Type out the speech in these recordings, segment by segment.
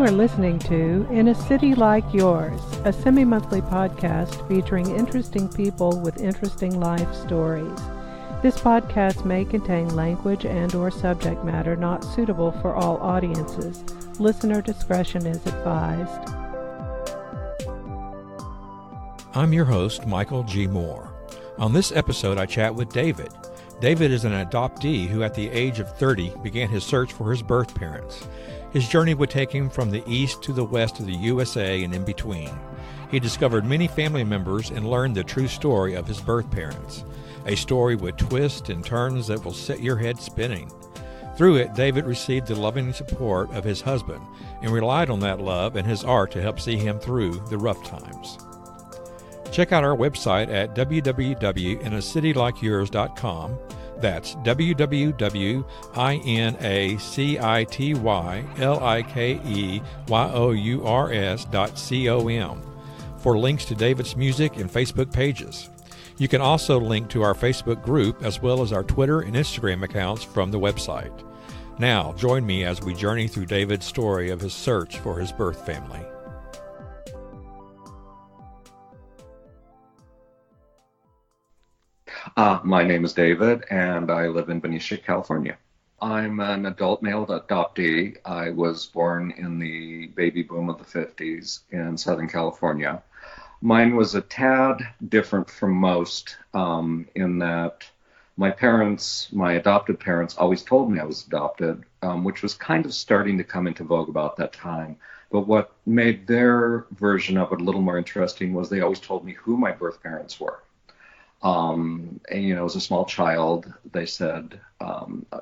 are listening to In a City Like Yours, a semi-monthly podcast featuring interesting people with interesting life stories. This podcast may contain language and/or subject matter not suitable for all audiences. Listener discretion is advised. I'm your host, Michael G. Moore. On this episode, I chat with David. David is an adoptee who at the age of 30 began his search for his birth parents. His journey would take him from the east to the west of the USA and in between. He discovered many family members and learned the true story of his birth parents, a story with twists and turns that will set your head spinning. Through it, David received the loving support of his husband and relied on that love and his art to help see him through the rough times. Check out our website at www.inacitylikeyours.com. That's www.inacitylikeyours.com for links to David's music and Facebook pages. You can also link to our Facebook group as well as our Twitter and Instagram accounts from the website. Now, join me as we journey through David's story of his search for his birth family. My name is David, and I live in Benicia, California. I'm an adult male adoptee. I was born in the baby boom of the 50s in Southern California. Mine was a tad different from most in that my adopted parents, always told me I was adopted, which was kind of starting to come into vogue about that time. But what made their version of it a little more interesting was they always told me who my birth parents were. And, as a small child, they said,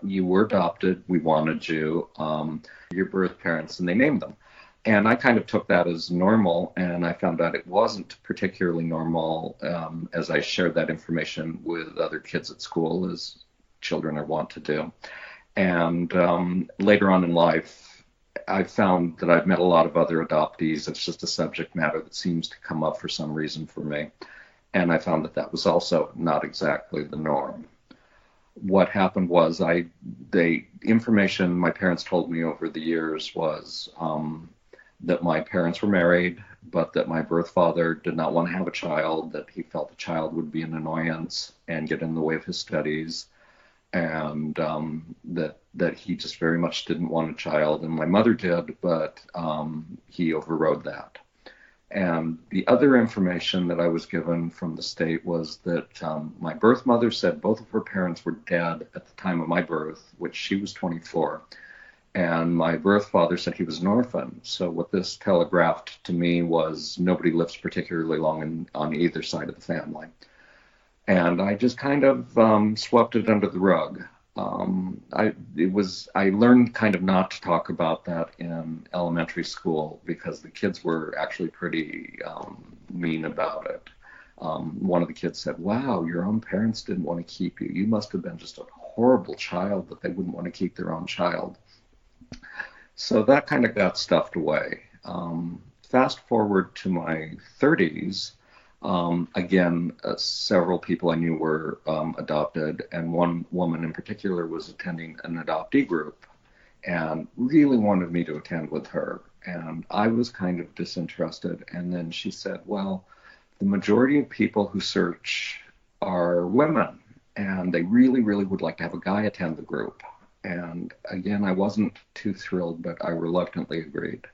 you were adopted, we wanted you, your birth parents, and they named them. And I kind of took that as normal, and I found out it wasn't particularly normal as I shared that information with other kids at school, as children are wont to do. And later on in life, I found that I've met a lot of other adoptees. It's just a subject matter that seems to come up for some reason for me. And I found that was also not exactly the norm. What happened was the information my parents told me over the years was that my parents were married, but that my birth father did not want to have a child, that he felt the child would be an annoyance and get in the way of his studies, and that he just very much didn't want a child. And my mother did, but he overrode that. And the other information that I was given from the state was that my birth mother said both of her parents were dead at the time of my birth, which she was 24. And my birth father said he was an orphan. So what this telegraphed to me was nobody lives particularly long on either side of the family. And I just kind of swept it under the rug. I learned kind of not to talk about that in elementary school because the kids were actually pretty mean about it. One of the kids said, "Wow, your own parents didn't want to keep you. You must have been just a horrible child that they wouldn't want to keep their own child." So that kind of got stuffed away. Fast forward to my 30s. Again, several people I knew were adopted, and one woman in particular was attending an adoptee group and really wanted me to attend with her. And I was kind of disinterested. And then she said, well, the majority of people who search are women, and they really, really would like to have a guy attend the group. And again, I wasn't too thrilled, but I reluctantly agreed.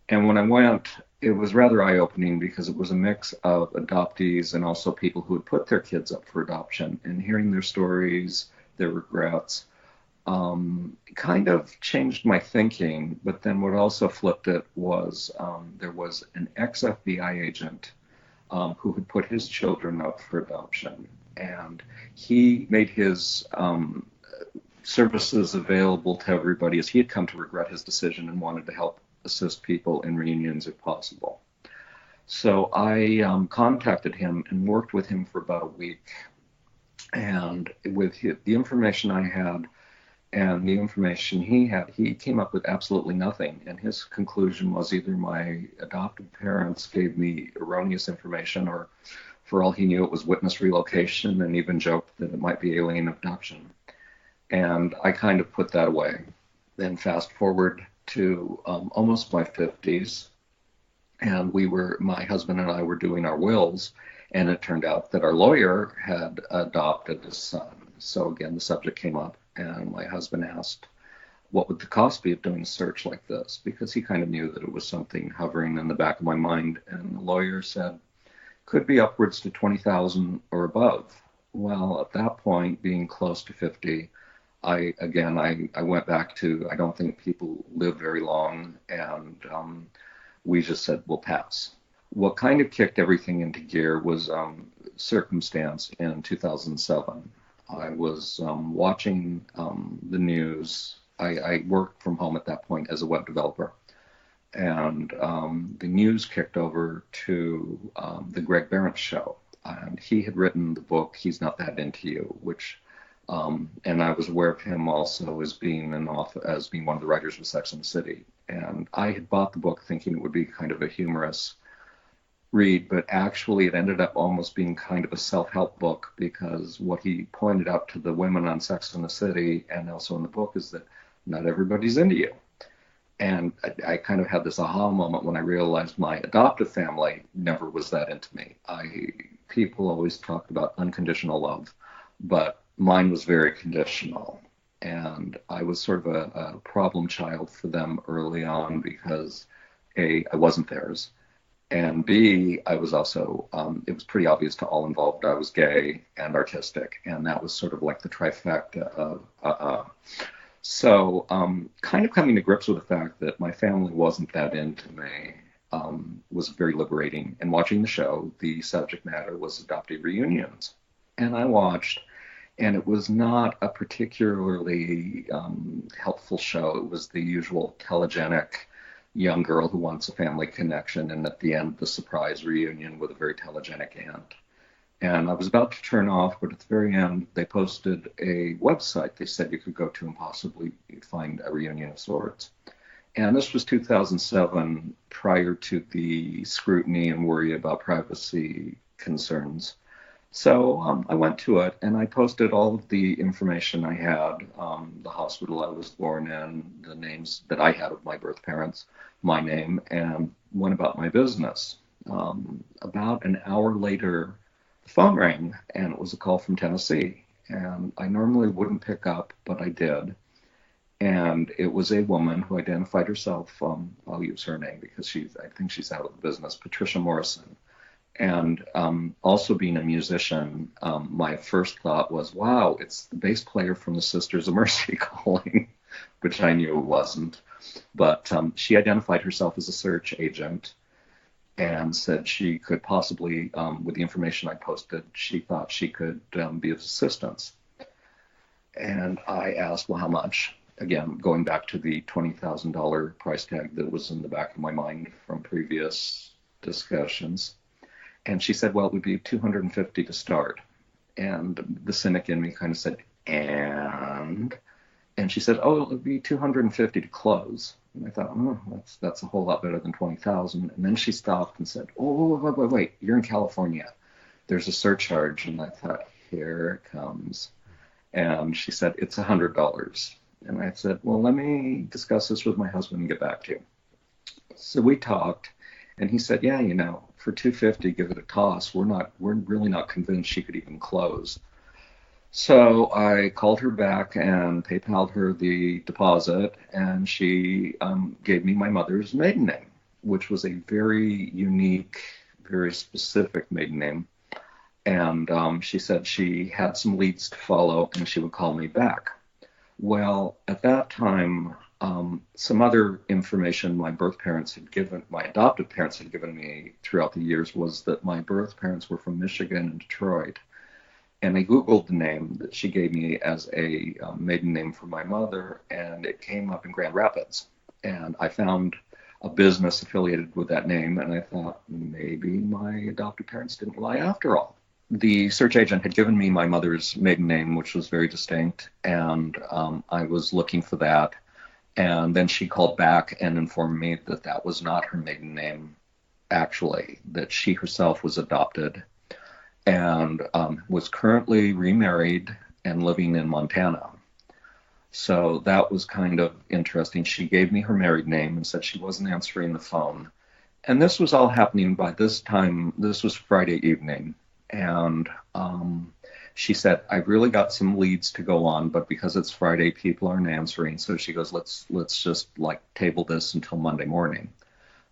And when I went, it was rather eye-opening because it was a mix of adoptees and also people who had put their kids up for adoption, and hearing their stories, their regrets, kind of changed my thinking. But then what also flipped it was there was an ex-FBI agent who had put his children up for adoption, and he made his services available to everybody as he had come to regret his decision and wanted to help assist people in reunions if possible. So I contacted him and worked with him for about a week. And with the information I had and the information he had, he came up with absolutely nothing. And his conclusion was either my adoptive parents gave me erroneous information, or for all he knew, it was witness relocation, and even joked that it might be alien abduction. And I kind of put that away. Then fast forward to almost my 50s, and my husband and I were doing our wills, and it turned out that our lawyer had adopted a son. So again, the subject came up, and my husband asked, what would the cost be of doing a search like this? Because he kind of knew that it was something hovering in the back of my mind. And the lawyer said, could be upwards to 20,000 or above. Well, at that point, being close to 50, I went back to, I don't think people live very long, and we just said, we'll pass. What kind of kicked everything into gear was circumstance in 2007. I was watching the news. I worked from home at that point as a web developer. And the news kicked over to the Greg Behrendt show. And he had written the book, He's Not That Into You, which, and I was aware of him also as being one of the writers of Sex and the City. And I had bought the book thinking it would be kind of a humorous read, but actually it ended up almost being kind of a self-help book, because what he pointed out to the women on Sex and the City and also in the book is that not everybody's into you. And I kind of had this aha moment when I realized my adoptive family never was that into me. People always talked about unconditional love, but mine was very conditional. And I was sort of a problem child for them early on because A, I wasn't theirs, and B, I was also, it was pretty obvious to all involved I was gay and artistic, and that was sort of like the trifecta of So kind of coming to grips with the fact that my family wasn't that into me was very liberating. And watching the show, the subject matter was adoptee reunions. And I watched, and it was not a particularly helpful show. It was the usual telegenic young girl who wants a family connection, and at the end, the surprise reunion with a very telegenic aunt. And I was about to turn off, but at the very end, they posted a website they said you could go to and possibly find a reunion of sorts. And this was 2007, prior to the scrutiny and worry about privacy concerns. So I went to it, and I posted all of the information I had, the hospital I was born in, the names that I had of my birth parents, my name, and went about my business. About an hour later, the phone rang, and it was a call from Tennessee. And I normally wouldn't pick up, but I did. And it was a woman who identified herself, I'll use her name because I think she's out of the business, Patricia Morrison. And also being a musician, my first thought was, wow, it's the bass player from the Sisters of Mercy calling, which I knew it wasn't. But she identified herself as a search agent and said she could possibly, with the information I posted, she thought she could be of assistance. And I asked, well, how much? Again, going back to the $20,000 price tag that was in the back of my mind from previous discussions. And she said, well, it would be $250 to start. And the cynic in me kind of said, and she said, oh, it would be $250 to close. And I thought, oh, that's a whole lot better than $20,000. And then she stopped and said, oh, wait, you're in California. There's a surcharge. And I thought, here it comes. And she said, it's $100. And I said, well, let me discuss this with my husband and get back to you. So we talked, and he said, yeah, for $250, give it a toss. We're really not convinced she could even close. So I called her back and PayPal'd her the deposit, and she gave me my mother's maiden name, which was a very unique, very specific maiden name. And she said she had some leads to follow, and she would call me back. Well, at that time, some other information my adoptive parents had given me throughout the years was that my birth parents were from Michigan and Detroit. And I Googled the name that she gave me as a maiden name for my mother, and it came up in Grand Rapids. And I found a business affiliated with that name, and I thought maybe my adoptive parents didn't lie after all. The search agent had given me my mother's maiden name, which was very distinct, and I was looking for that. And then she called back and informed me that that was not her maiden name, actually, that she herself was adopted and was currently remarried and living in Montana. So that was kind of interesting. She gave me her married name and said she wasn't answering the phone. And this was all happening by this time. This was Friday evening. And she said, I've really got some leads to go on, but because it's Friday, people aren't answering. So she goes, let's just like table this until Monday morning.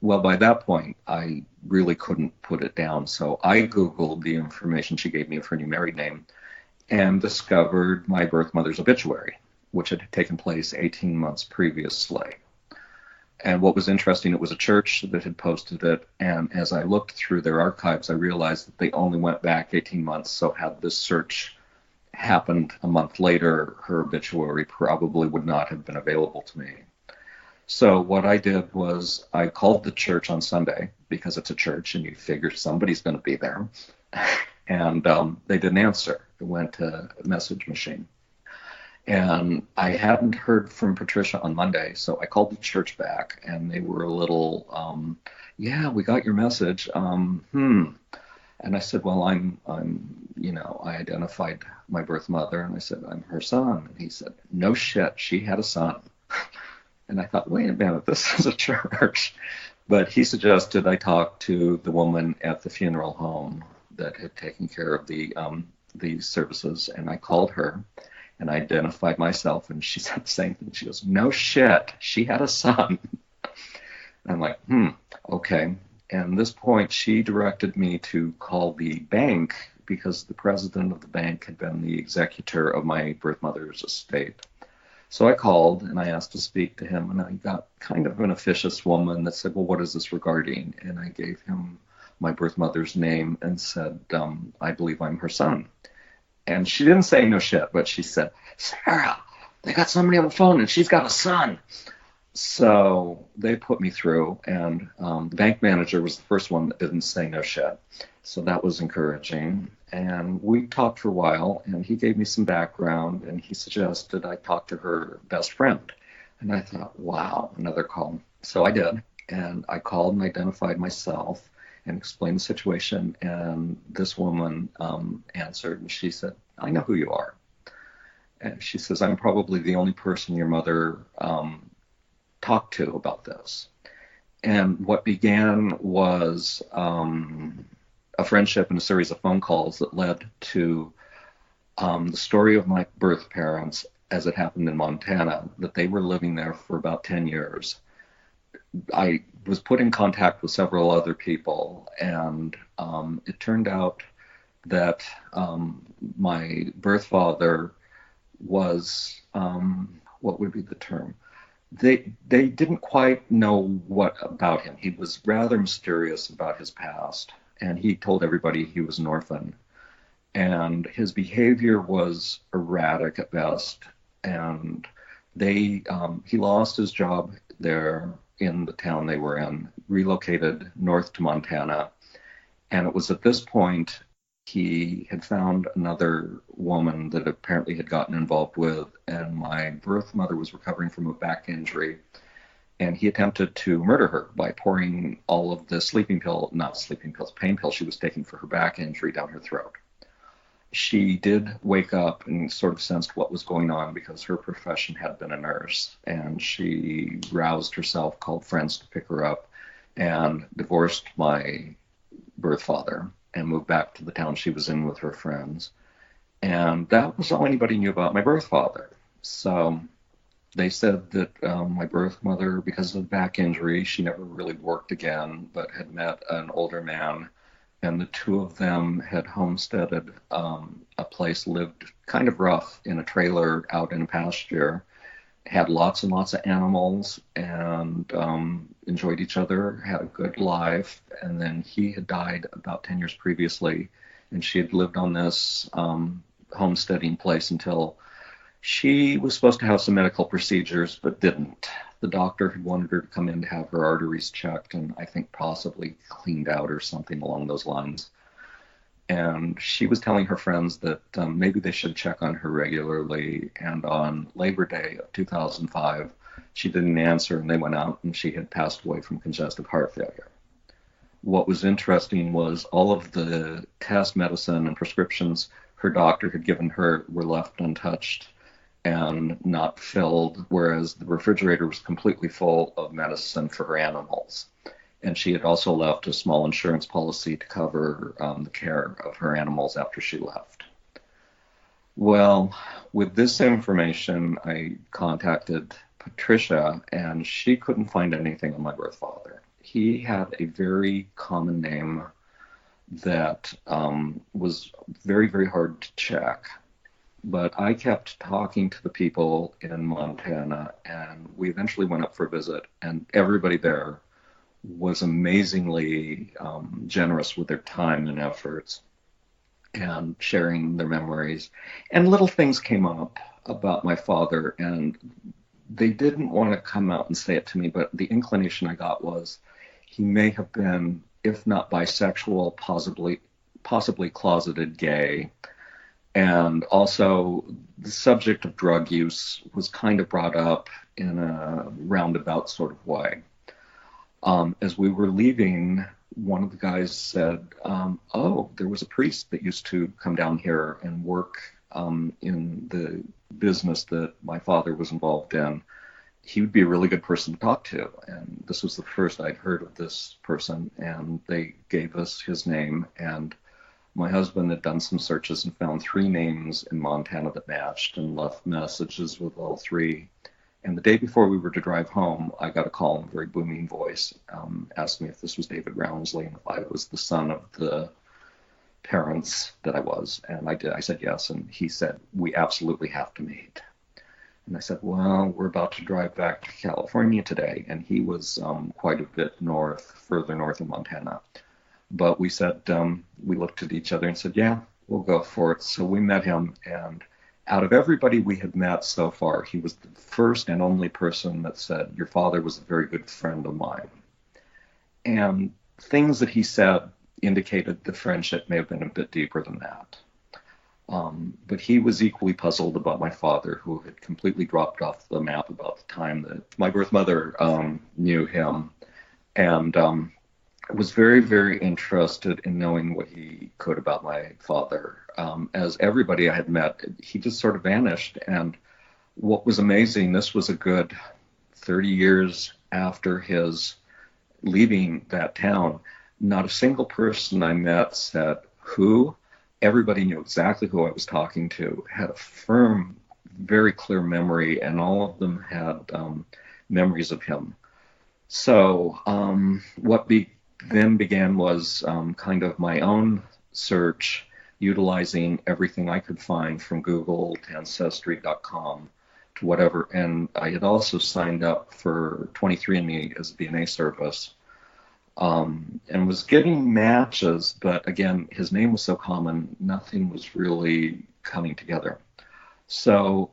Well, by that point, I really couldn't put it down. So I Googled the information she gave me of her new married name and discovered my birth mother's obituary, which had taken place 18 months previously. And what was interesting, it was a church that had posted it. And as I looked through their archives, I realized that they only went back 18 months. So had this search happened a month later, her obituary probably would not have been available to me. So what I did was I called the church on Sunday because it's a church and you figure somebody's going to be there. And they didn't answer. It went to a message machine. And I hadn't heard from Patricia on Monday, so I called the church back, and they were a little, yeah, we got your message. And I said, well, I identified my birth mother, and I said, I'm her son. And he said, no shit, she had a son. And I thought, wait a minute, this is a church. But he suggested I talk to the woman at the funeral home that had taken care of the services, and I called her. And I identified myself, and she said the same thing. She goes, no shit, she had a son. And I'm like, okay. And at this point, she directed me to call the bank because the president of the bank had been the executor of my birth mother's estate. So I called, and I asked to speak to him, and I got kind of an officious woman that said, well, what is this regarding? And I gave him my birth mother's name and said, I believe I'm her son. And she didn't say no shit, but she said, Sarah, they got somebody on the phone and she's got a son. So they put me through, and the bank manager was the first one that didn't say no shit. So that was encouraging. And we talked for a while, and he gave me some background, and he suggested I talk to her best friend. And I thought, wow, another call. So I did, and I called and identified myself and explained the situation, and this woman answered, and she said, I know who you are. And she says, I'm probably the only person your mother talked to about this. And what began was a friendship and a series of phone calls that led to the story of my birth parents as it happened in Montana, that they were living there for about 10 years. I was put in contact with several other people, and it turned out that my birth father was, what would be the term? They didn't quite know what about him. He was rather mysterious about his past, and he told everybody he was an orphan. And his behavior was erratic at best, and he lost his job there in the town they were in, relocated north to Montana. And it was at this point he had found another woman that apparently had gotten involved with, and my birth mother was recovering from a back injury. And he attempted to murder her by pouring all of the pain pills she was taking for her back injury down her throat. She did wake up and sort of sensed what was going on because her profession had been a nurse, and she roused herself, called friends to pick her up, and divorced my birth father and moved back to the town she was in with her friends. And that was all anybody knew about my birth father. So they said that my birth mother, because of the back injury, she never really worked again, but had met an older man, and the two of them had homesteaded a place, lived kind of rough in a trailer out in a pasture, had lots and lots of animals, and enjoyed each other, had a good life. And then he had died about 10 years previously, and she had lived on this homesteading place until she was supposed to have some medical procedures, but didn't. The doctor had wanted her to come in to have her arteries checked, and I think possibly cleaned out or something along those lines. And she was telling her friends that maybe they should check on her regularly. And on Labor Day of 2005, she didn't answer, and they went out, and she had passed away from congestive heart failure. What was interesting was all of the test medicine and prescriptions her doctor had given her were left untouched. and not filled, whereas the refrigerator was completely full of medicine for her animals. And she had also left a small insurance policy to cover the care of her animals after she left. Well, with this information, I contacted Patricia, and she couldn't find anything on my birth father. He had a very common name that was very, very hard to check. But I kept talking to the people in Montana, and we eventually went up for a visit, and everybody there was amazingly generous with their time and efforts and sharing their memories. And little things came up about my father, and they didn't want to come out and say it to me, but the inclination I got was he may have been, if not bisexual, possibly closeted gay. And also, the subject of drug use was kind of brought up in a roundabout sort of way. As we were leaving, one of the guys said, oh, there was a priest that used to come down here and work in the business that my father was involved in. He would be a really good person to talk to. And this was the first I'd heard of this person, and they gave us his name. And my husband had done some searches and found 3 names in Montana that matched and left messages with all 3. And the day before we were to drive home, I got a call in a very booming voice, asking me if this was David Rounsley and if I was the son of the parents that I was. And I did. I said yes. And he said, we absolutely have to meet. And I said, well, we're about to drive back to California today. And he was quite a bit further north of Montana. But we said, we looked at each other and said, yeah, we'll go for it. So we met him, and out of everybody we had met so far, he was the first and only person that said, your father was a very good friend of mine. And things that he said indicated the friendship may have been a bit deeper than that. But he was equally puzzled about my father, who had completely dropped off the map about the time that my birth mother knew him. And was very, very interested in knowing what he could about my father. As everybody I had met, he just sort of vanished. And what was amazing, this was a good 30 years after his leaving that town. Not a single person I met said who. Everybody knew exactly who I was talking to, had a firm, very clear memory, and all of them had memories of him. So what then began was kind of my own search, utilizing everything I could find from Google to Ancestry.com to whatever. And I had also signed up for 23andMe as a DNA service, and was getting matches, but again, his name was so common, nothing was really coming together. So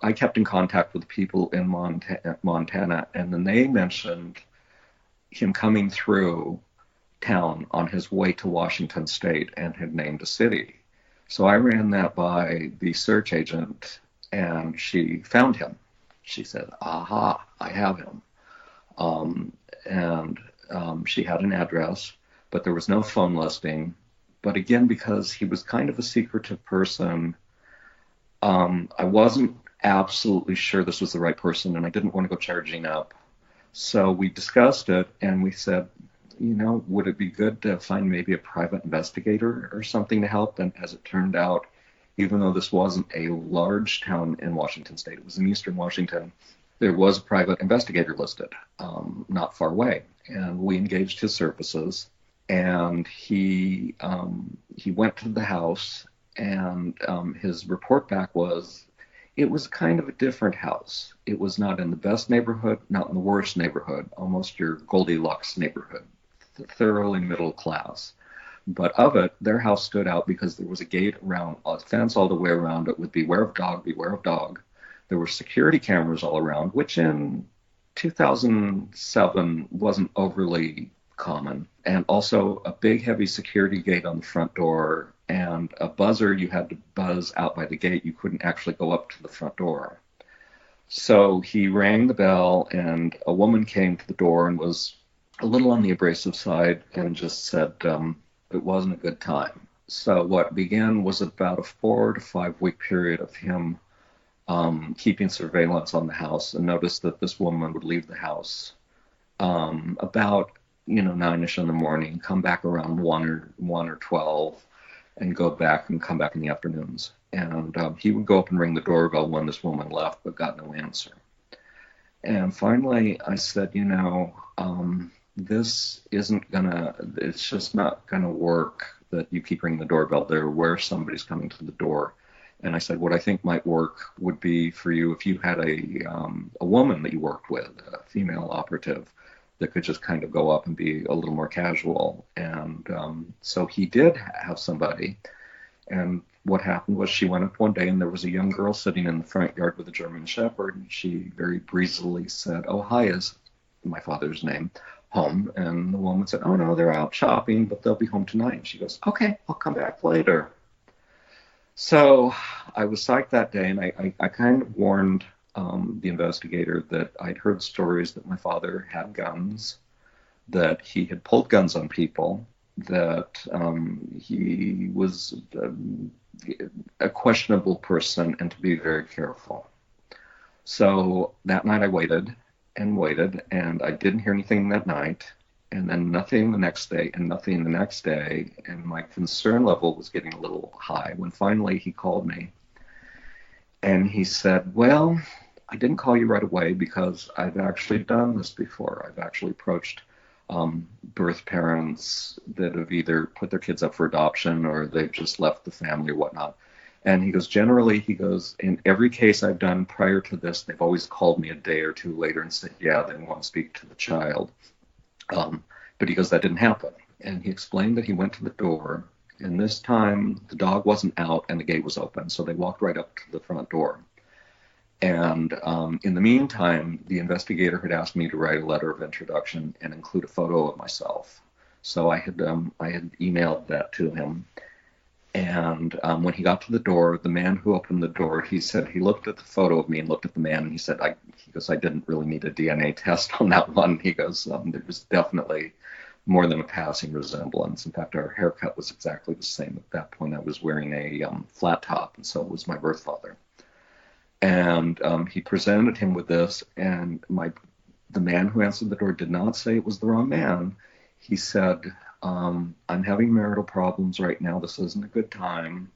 I kept in contact with people in Montana, and then they mentioned him coming through town on his way to Washington State and had named a city. So I ran that by the search agent, and she found him. She said, aha, I have him. She had an address, but there was no phone listing. But again, because he was kind of a secretive person, I wasn't absolutely sure this was the right person, and I didn't want to go charging up. So we discussed it, and we said, would it be good to find maybe a private investigator or something to help? And as it turned out, even though this wasn't a large town in Washington State, it was in eastern Washington, there was a private investigator listed not far away. And we engaged his services, and he went to the house, and his report back was, it was kind of a different house. It was not in the best neighborhood, not in the worst neighborhood, almost your Goldilocks neighborhood, thoroughly middle class. But of it, their house stood out because there was a gate around, a fence all the way around it with beware of dog, beware of dog. There were security cameras all around, which in 2007 wasn't overly common. And also a big, heavy security gate on the front door, and a buzzer you had to buzz out by the gate. You couldn't actually go up to the front door. So he rang the bell, and a woman came to the door and was a little on the abrasive side and just said it wasn't a good time. So what began was about a 4 to 5 week period of him keeping surveillance on the house, and noticed that this woman would leave the house about 9ish in the morning, come back around 1 or 12, and go back and come back in the afternoons. And he would go up and ring the doorbell when this woman left, but got no answer. And finally, I said, this isn't it's just not gonna work that you keep ringing the doorbell. They're aware somebody's coming to the door. And I said, what I think might work would be for you if you had a woman that you worked with, a female operative, that could just kind of go up and be a little more casual. And so he did have somebody. And what happened was she went up one day and there was a young girl sitting in the front yard with a German Shepherd. And she very breezily said, "Oh, hi, is my father's name home?" And the woman said, "Oh, no, they're out shopping, but they'll be home tonight." And she goes, "Okay, I'll come back later." So I was psyched that day, and I kind of warned the investigator that I'd heard stories that my father had guns, that he had pulled guns on people, that he was a questionable person, and to be very careful. So that night I waited and waited, and I didn't hear anything that night, and then nothing the next day, and nothing the next day, and my concern level was getting a little high when finally he called me, and he said, "Well, I didn't call you right away because I've actually done this before. I've actually approached birth parents that have either put their kids up for adoption or they've just left the family or whatnot." And he goes, generally, he goes, in every case I've done prior to this, they've always called me a day or two later and said, yeah, they want to speak to the child. But he goes, that didn't happen. And he explained that he went to the door, and this time the dog wasn't out and the gate was open. So they walked right up to the front door. And in the meantime, the investigator had asked me to write a letter of introduction and include a photo of myself. So I had emailed that to him. And when he got to the door, the man who opened the door, he said he looked at the photo of me and looked at the man, and he said, I didn't really need a DNA test on that one. He goes, there was definitely more than a passing resemblance. In fact, our haircut was exactly the same. At that point, I was wearing a flat top, and so was my birth father. And he presented him with this, and the man who answered the door did not say it was the wrong man. He said, I'm having marital problems right now. This isn't a good time.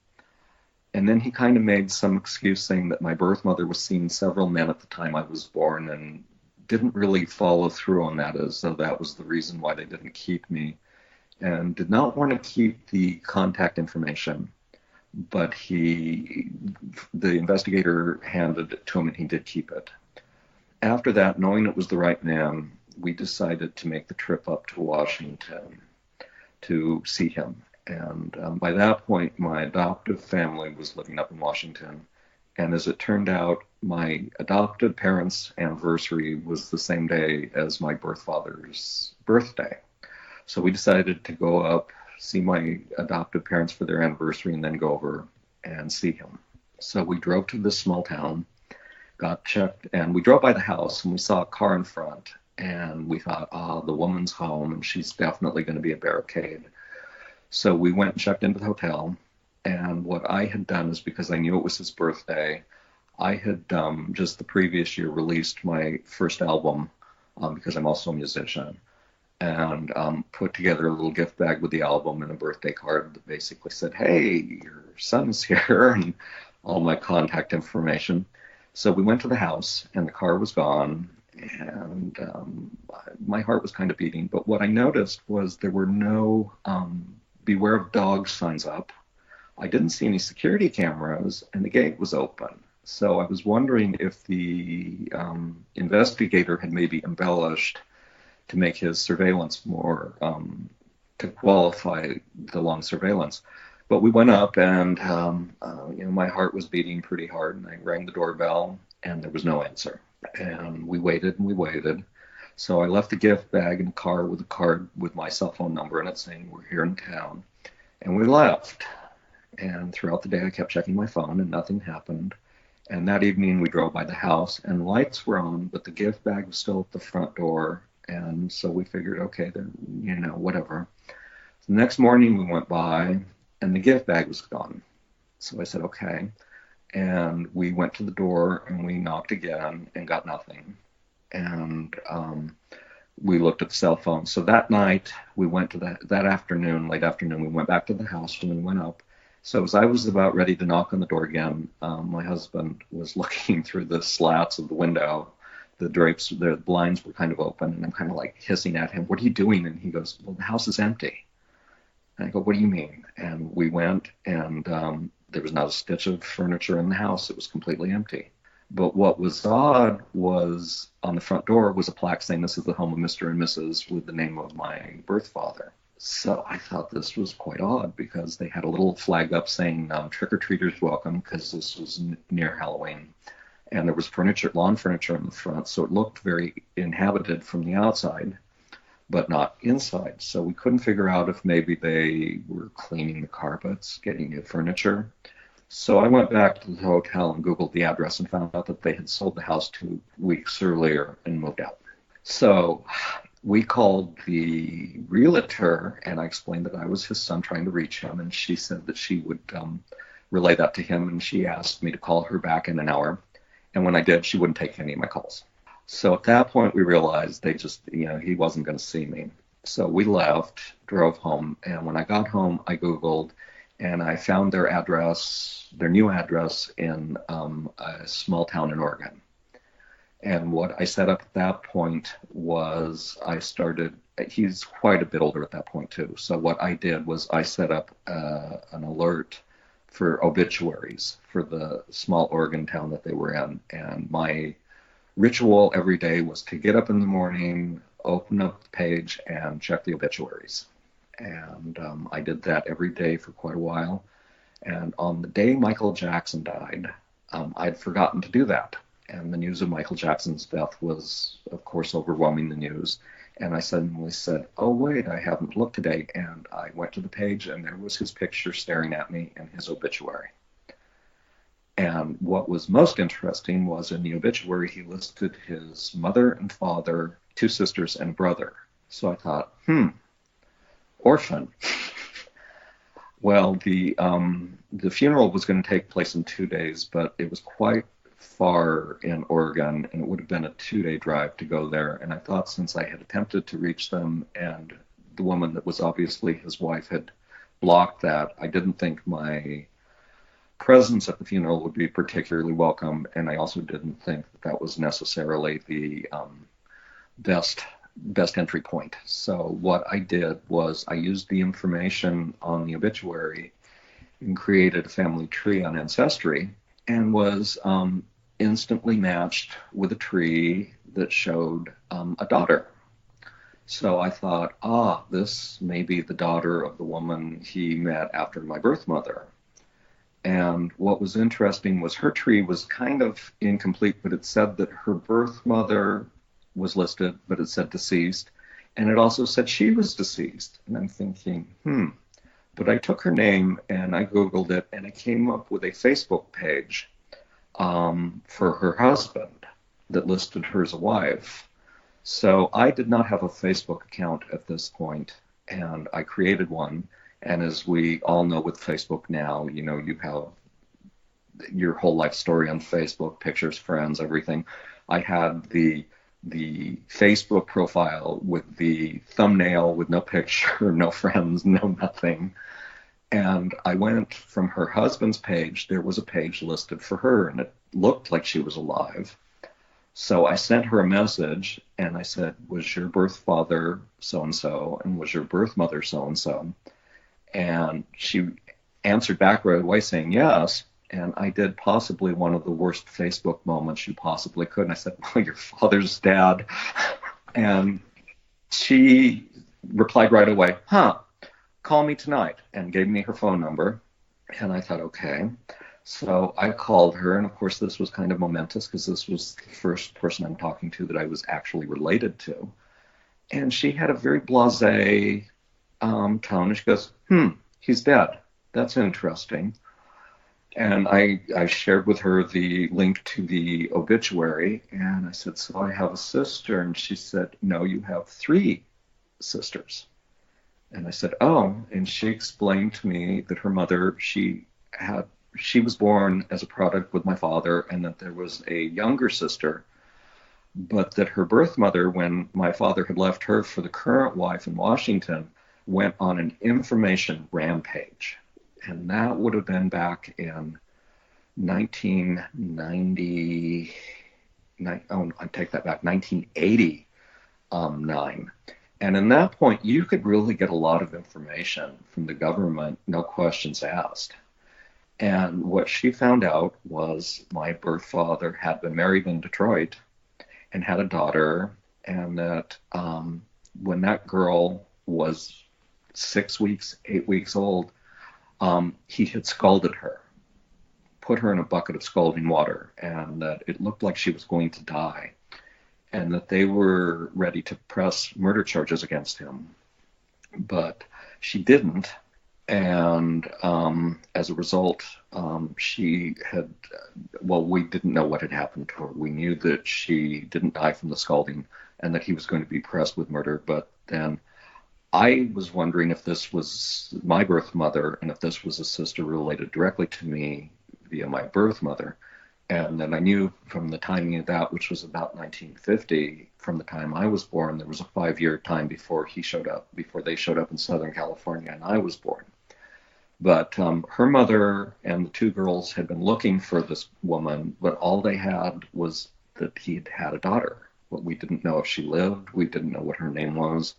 And then he kind of made some excuse saying that my birth mother was seeing several men at the time I was born and didn't really follow through on that, as though that was the reason why they didn't keep me, and did not want to keep the contact information. But the investigator handed it to him, and he did keep it. After that, knowing it was the right man, we decided to make the trip up to Washington to see him. And by that point, my adoptive family was living up in Washington. And as it turned out, my adopted parents' anniversary was the same day as my birth father's birthday. So we decided to go up, see my adoptive parents for their anniversary, and then go over and see him. So we drove to this small town, got checked, and we drove by the house, and we saw a car in front. And we thought, the woman's home, and she's definitely going to be a barricade. So we went and checked into the hotel. And what I had done is, because I knew it was his birthday, I had just the previous year released my first album, because I'm also a musician, and put together a little gift bag with the album and a birthday card that basically said, hey, your son's here, and all my contact information. So we went to the house, and the car was gone. And my heart was kind of beating. But what I noticed was there were no beware of dogs signs up. I didn't see any security cameras, and the gate was open. So I was wondering if the investigator had maybe embellished to make his surveillance more, to qualify the long surveillance. But we went up, and my heart was beating pretty hard, and I rang the doorbell, and there was no answer. And we waited and we waited. So I left the gift bag in the car with a card with my cell phone number in it saying we're here in town. And we left. And throughout the day I kept checking my phone and nothing happened. And that evening we drove by the house and lights were on, but the gift bag was still at the front door. And so we figured, okay, then, whatever. The next morning we went by, and the gift bag was gone. So I said, okay. And we went to the door and we knocked again and got nothing. And we looked at the cell phone. So that night we went to that afternoon, late afternoon, we went back to the house and we went up. So as I was about ready to knock on the door again, my husband was looking through the slats of the window. The drapes, the blinds were kind of open, and I'm kind of like hissing at him, "What are you doing?" And he goes, "Well, the house is empty." And I go, "What do you mean?" And we went, and there was not a stitch of furniture in the house. It was completely empty. But what was odd was on the front door was a plaque saying, "This is the home of Mr. and Mrs." with the name of my birth father. So I thought this was quite odd because they had a little flag up saying trick-or-treaters welcome, because this was near Halloween. And there was furniture, lawn furniture in the front, so it looked very inhabited from the outside, but not inside. So we couldn't figure out if maybe they were cleaning the carpets, getting new furniture. So I went back to the hotel and Googled the address and found out that they had sold the house 2 weeks earlier and moved out. So we called the realtor, and I explained that I was his son trying to reach him, and she said that she would relay that to him, and she asked me to call her back in an hour. And when I did, she wouldn't take any of my calls. So at that point, we realized he wasn't going to see me. So we left, drove home, and when I got home, I Googled, and I found their address, their new address in a small town in Oregon. And what I set up at that point was he's quite a bit older at that point too. So what I did was I set up an alert for obituaries for the small Oregon town that they were in. And my ritual every day was to get up in the morning, open up the page, and check the obituaries. And I did that every day for quite a while. And on the day Michael Jackson died, I'd forgotten to do that. And the news of Michael Jackson's death was, of course, overwhelming the news. And I suddenly said, "Oh, wait, I haven't looked today." And I went to the page, and there was his picture staring at me in his obituary. And what was most interesting was in the obituary, he listed his mother and father, 2 sisters, and a brother. So I thought, orphan. Well, the funeral was going to take place in 2 days, but it was quite far in Oregon, and it would have been a 2-day drive to go there. And I thought, since I had attempted to reach them and the woman that was obviously his wife had blocked that, I didn't think my presence at the funeral would be particularly welcome. And I also didn't think that was necessarily the best entry point. So what I did was I used the information on the obituary and created a family tree on Ancestry, and was instantly matched with a tree that showed a daughter. So I thought, this may be the daughter of the woman he met after my birth mother. And what was interesting was her tree was kind of incomplete, but it said that her birth mother was listed, but it said deceased. And it also said she was deceased. And I'm thinking, But I took her name and I Googled it, and I came up with a Facebook page for her husband that listed her as a wife. So I did not have a Facebook account at this point, and I created one. And as we all know with Facebook now, you have your whole life story on Facebook, pictures, friends, everything. I had the Facebook profile with the thumbnail with no picture, no friends, no nothing. And I went from her husband's page. There was a page listed for her, and it looked like she was alive. So I sent her a message, and I said, "Was your birth father so-and-so, and was your birth mother so-and-so?" And she answered back right away saying yes. And I did possibly one of the worst Facebook moments you possibly could. And I said, "Well, your father's dead." And she replied right away, "Call me tonight," and gave me her phone number. And I thought, okay. So I called her, and of course this was kind of momentous because this was the first person I'm talking to that I was actually related to. And she had a very blasé tone, and she goes, "He's dead. That's interesting." And I shared with her the link to the obituary, and I said, "So I have a sister?" And she said, "No, you have 3 sisters." And I said, oh. And she explained to me that her mother, she was born as a product with my father, and that there was a younger sister, but that her birth mother, when my father had left her for the current wife in Washington, went on an information rampage. And that would have been back in 1990, I take that back, 1989. And in that point, you could really get a lot of information from the government, no questions asked. And what she found out was my birth father had been married in Detroit and had a daughter, and that when that girl was 6 weeks, 8 weeks old, he had scalded her, put her in a bucket of scalding water, and that it looked like she was going to die, and that they were ready to press murder charges against him. But she didn't, and as a result, she had, well, we didn't know what had happened to her. We knew that she didn't die from the scalding and that he was going to be pressed with murder. But then I was wondering if this was my birth mother and if this was a sister related directly to me via my birth mother. And then I knew from the timing of that, which was about 1950, from the time I was born, there was a 5-year time before he showed up, before they showed up in Southern California and I was born. But her mother and the two girls had been looking for this woman, but all they had was that he'd had a daughter. But we didn't know if she lived. We didn't know what her name was.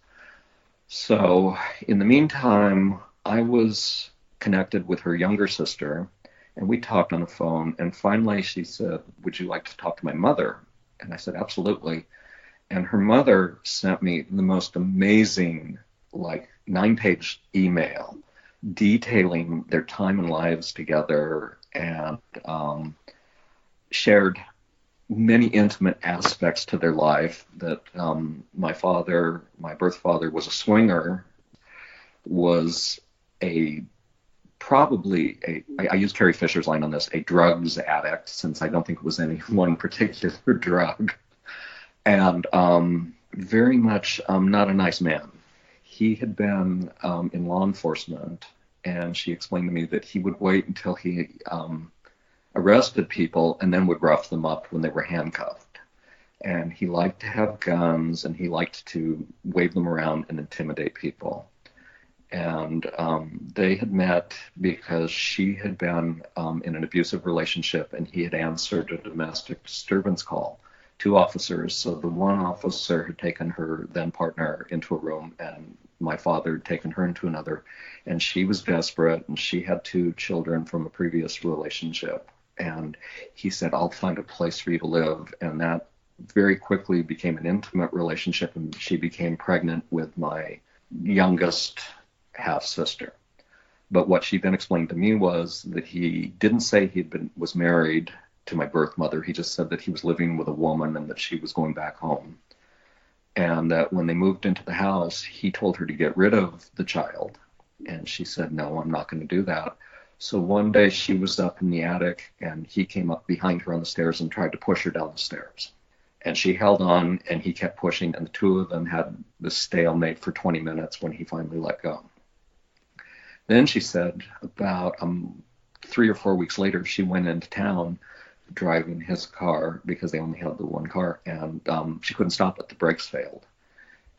So in the meantime, I was connected with her younger sister, and we talked on the phone. And finally she said, would you like to talk to my mother? And I said, absolutely. And her mother sent me the most amazing, like 9-page email detailing their time and lives together, and shared many intimate aspects to their life. That my birth father, was a swinger, was I use Carrie Fisher's line on this, a drugs addict, since I don't think it was any one particular drug, and very much not a nice man. He had been in law enforcement, and she explained to me that he would wait until he arrested people and then would rough them up when they were handcuffed. And he liked to have guns, and he liked to wave them around and intimidate people. And they had met because she had been in an abusive relationship, and he had answered a domestic disturbance call. 2 officers. So the one officer had taken her then partner into a room, and my father had taken her into another, and she was desperate, and she had 2 children from a previous relationship. And he said, I'll find a place for you to live. And that very quickly became an intimate relationship, and she became pregnant with my youngest half sister. But what she then explained to me was that he didn't say was married to my birth mother. He just said that he was living with a woman and that she was going back home. And that when they moved into the house, he told her to get rid of the child. And she said, no, I'm not going to do that. So one day she was up in the attic, and he came up behind her on the stairs and tried to push her down the stairs. And she held on, and he kept pushing, and the 2 of them had this stalemate for 20 minutes when he finally let go. Then she said about 3 or 4 weeks later, she went into town driving his car, because they only had the one car, and she couldn't stop it. The brakes failed.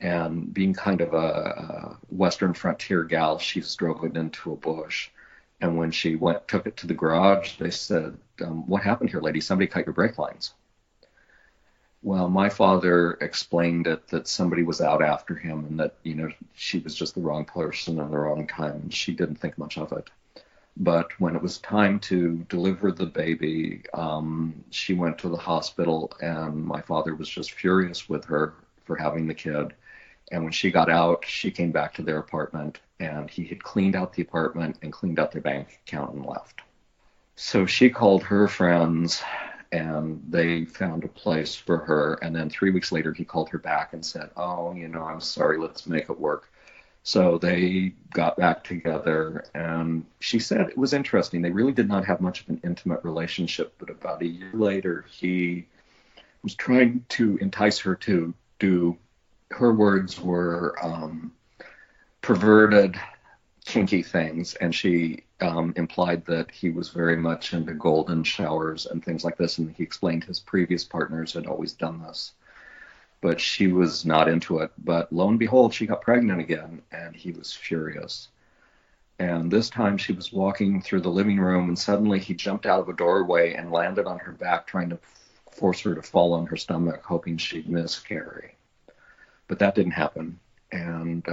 And being kind of a Western frontier gal, she drove it into a bush. And when she took it to the garage, they said, what happened here, lady? Somebody cut your brake lines. Well, my father explained that somebody was out after him, and that, she was just the wrong person in the wrong time, and she didn't think much of it. But when it was time to deliver the baby, she went to the hospital, and my father was just furious with her for having the kid. And when she got out, she came back to their apartment, and he had cleaned out the apartment and cleaned out their bank account and left. So she called her friends, and they found a place for her. And then 3 weeks later, he called her back and said, oh, I'm sorry, let's make it work. So they got back together, and she said it was interesting. They really did not have much of an intimate relationship, but about a year later, he was trying to entice her to do, her words were, perverted, kinky things, and she implied that he was very much into golden showers and things like this, and he explained his previous partners had always done this. But she was not into it. But lo and behold, she got pregnant again, and he was furious. And this time she was walking through the living room, and suddenly he jumped out of a doorway and landed on her back, trying to force her to fall on her stomach, hoping she'd miscarry. But that didn't happen. And